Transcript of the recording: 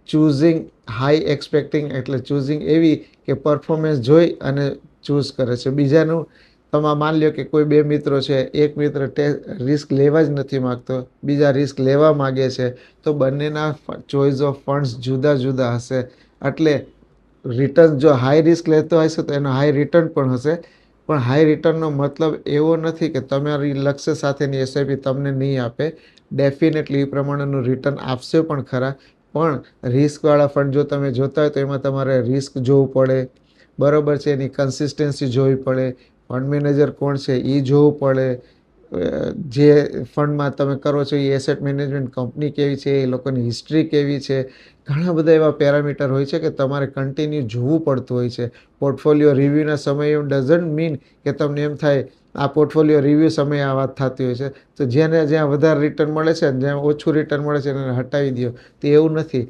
Choosing high expecting એટલે choosing એવી કે પરફોર્મન્સ જોઈ અને ચૂઝ કરે છે. બીજાનું તમે માની લો કે કોઈ બે મિત્રો છે, એક મિત્ર રિસ્ક લેવા જ નથી માગતો, બીજા રિસ્ક લેવા માગે છે, તો બંનેના ચોઇસ ઓફ ફંડ્સ જુદા જુદા હશે. એટલે રિટર્ન જો હાઈ રિસ્ક લેતો હશે તો એનો હાઈ રિટર્ન પણ હશે. પણ હાઈ રિટર્નનો મતલબ એવો નથી કે તમારી લક્ષ્ય સાથેની એસઆઈપી તમને નહીં આપે. ડેફિનેટલી એ પ્રમાણેનું રિટર્ન આપશે પણ ખરા. પણ રિસ્કવાળા ફંડ જો તમે જોતા હોય તો એમાં તમારે રિસ્ક જોવું પડે, બરાબર છે, એની કન્સિસ્ટન્સી જોવી પડે, ફંડ મેનેજર કોણ છે એ જોવું પડે, જે ફંડમાં તમે કરો છો એ એસેટ મેનેજમેન્ટ કંપની કેવી છે, એ લોકોની હિસ્ટ્રી કેવી છે, ઘણા બધા એવા પેરામીટર હોય છે કે તમારે કન્ટિન્યુ જોવું પડતું હોય છે. પોર્ટફોલિયો રિવ્યૂના સમય એવું ડઝન્ટ મીન કે તમને એમ થાય આ પોર્ટફોલિયો રિવ્યૂ સમયે આ વાત થતી હોય છે તો જેને જ્યાં વધારે રિટર્ન મળે છે અને જ્યાં ઓછું રિટર્ન મળે છે એને હટાવી દો, તો એવું નથી.